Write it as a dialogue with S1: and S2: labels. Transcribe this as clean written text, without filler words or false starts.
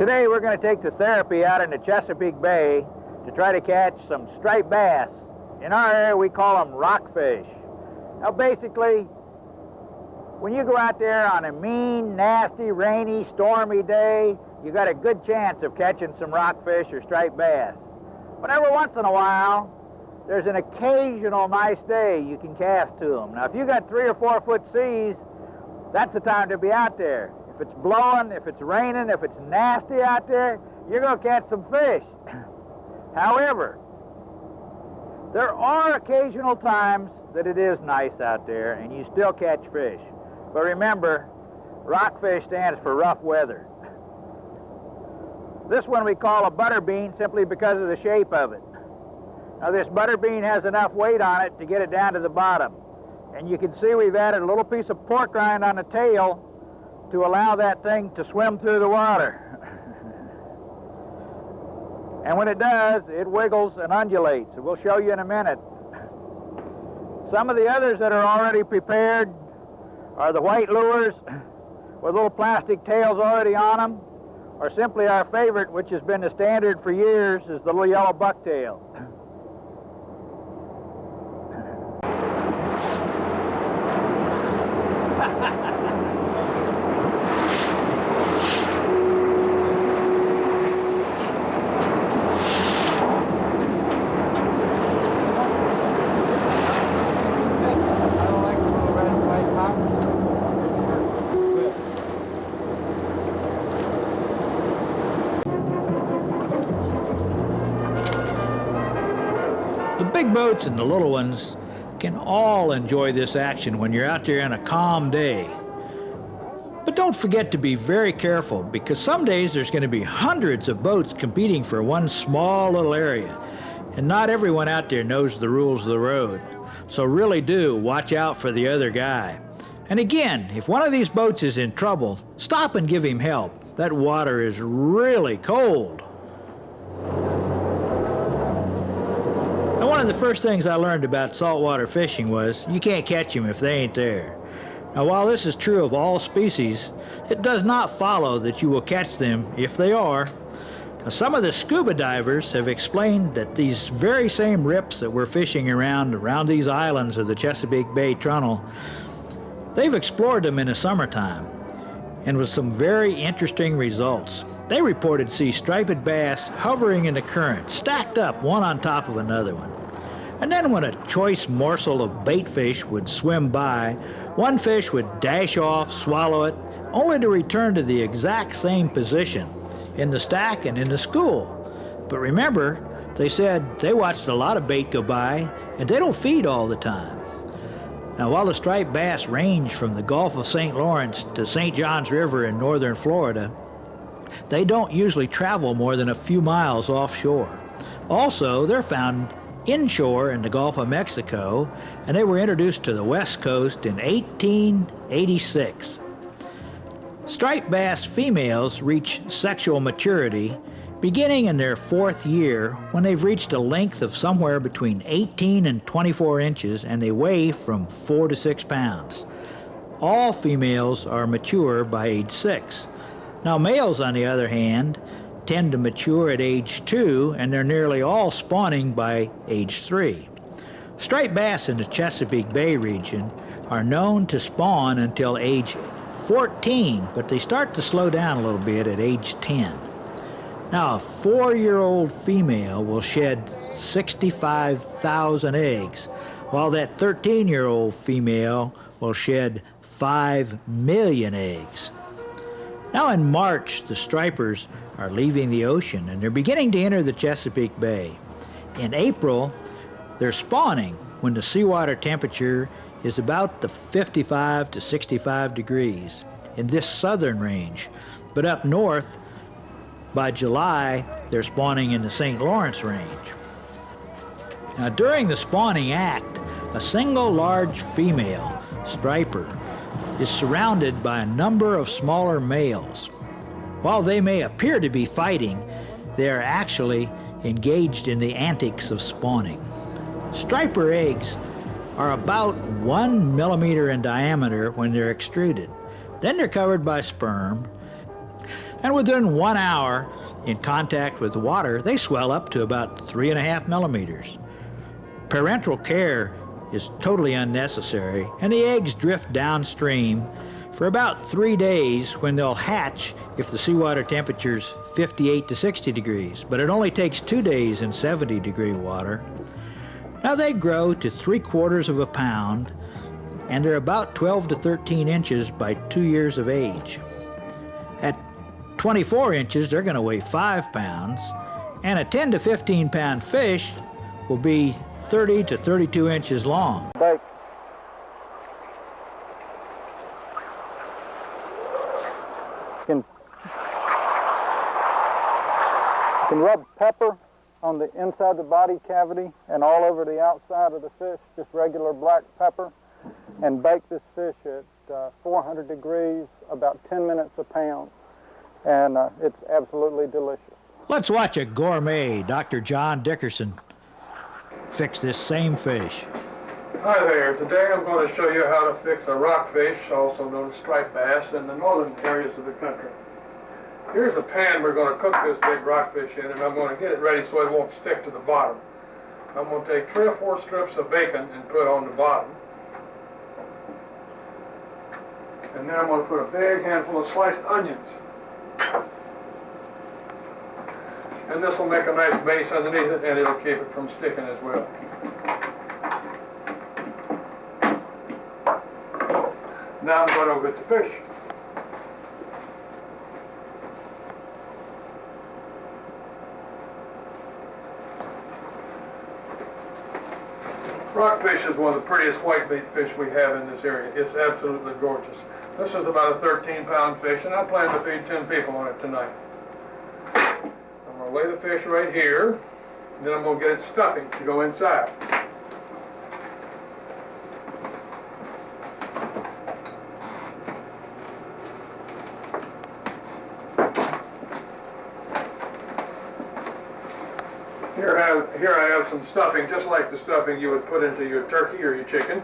S1: Today we're going to take the therapy out in the Chesapeake Bay to try to catch some striped bass. In our area we call them rockfish. Now basically, when you go out there on a mean, nasty, rainy, stormy day, you got a good chance of catching some rockfish or striped bass. But every once in a while, there's an occasional nice day you can cast to them. Now if you got 3 or 4 foot seas, that's the time to be out there. If it's blowing, if it's raining, if it's nasty out there, you're going to catch some fish. However, there are occasional times that it is nice out there and you still catch fish. But remember, rockfish stands for rough weather. This one we call a butterbean simply because of the shape of it. Now this butterbean has enough weight on it to get it down to the bottom. And you can see we've added a little piece of pork rind on the tail to allow that thing to swim through the water. And when it does, it wiggles and undulates. We'll show you in a minute. Some of the others that are already prepared are the white lures with little plastic tails already on them, or simply our favorite, which has been the standard for years, is the little yellow bucktail.
S2: The big boats and the little ones can all enjoy this action when you're out there on a calm day. But don't forget to be very careful, because some days there's going to be hundreds of boats competing for one small little area, and not everyone out there knows the rules of the road. So really do watch out for the other guy. And again, if one of these boats is in trouble, stop and give him help. That water is really cold. Now, one of the first things I learned about saltwater fishing was you can't catch them if they ain't there. Now, while this is true of all species, it does not follow that you will catch them if they are. Now, some of the scuba divers have explained that these very same rips that we're fishing around these islands of the Chesapeake Bay Tunnel, they've explored them in the summertime, and with some very interesting results. They reported see striped bass hovering in the current, stacked up one on top of another one. And then when a choice morsel of bait fish would swim by, one fish would dash off, swallow it, only to return to the exact same position in the stack and in the school. But remember, they said they watched a lot of bait go by, and they don't feed all the time. Now, while the striped bass range from the Gulf of St. Lawrence to St. Johns River in northern Florida, they don't usually travel more than a few miles offshore. Also, they're found inshore in the Gulf of Mexico, and they were introduced to the West Coast in 1886. Striped bass females reach sexual maturity beginning in their 4th year, when they've reached a length of somewhere between 18 and 24 inches, and they weigh from 4 to 6 pounds. All females are mature by age 6. Now, males, on the other hand, tend to mature at age 2, and they're nearly all spawning by age 3. Striped bass in the Chesapeake Bay region are known to spawn until age 14, but they start to slow down a little bit at age 10. Now, a 4-year-old female will shed 65,000 eggs, while that 13-year-old female will shed 5 million eggs. Now in March, the stripers are leaving the ocean, and they're beginning to enter the Chesapeake Bay. In April, they're spawning when the seawater temperature is about the 55 to 65 degrees in this southern range. But up north, by July, they're spawning in the St. Lawrence range. Now, during the spawning act, a single large female striper is surrounded by a number of smaller males. While they may appear to be fighting, they are actually engaged in the antics of spawning. Striper eggs are about 1 millimeter in diameter when they're extruded. Then they're covered by sperm. and within 1 hour in contact with the water, they swell up to about 3.5 millimeters. Parental care is totally unnecessary, and the eggs drift downstream for about 3 days when they'll hatch if the seawater temperature's 58 to 60 degrees, but it only takes 2 days in 70-degree water. Now they grow to 3/4 of a pound, and they're about 12 to 13 inches by 2 years of age. At 24 inches, they're going to weigh 5 pounds, and a 10 to 15 pound fish will be 30 to 32 inches long.
S3: Bake. You can rub pepper on the inside of the body cavity and all over the outside of the fish, just regular black pepper, and bake this fish at 400 degrees, about 10 minutes a pound, and it's absolutely delicious.
S2: Let's watch a gourmet, Dr. John Dickerson, fix this same fish.
S4: Hi there. Today I'm going to show you how to fix a rockfish, also known as striped bass, in the northern areas of the country. Here's a pan we're going to cook this big rockfish in, and I'm going to get it ready so it won't stick to the bottom. I'm going to take 3 or 4 strips of bacon and put on the bottom. And then I'm going to put a big handful of sliced onions. And this will make a nice base underneath it, and it'll keep it from sticking as well. Now I'm going to get the fish. Rockfish is one of the prettiest whitebait fish we have in this area. It's absolutely gorgeous. This is about a 13-pound fish, and I plan to feed 10 people on it tonight. I'm going to lay the fish right here, and then I'm going to get its stuffing to go inside. Here I have some stuffing, just like the stuffing you would put into your turkey or your chicken.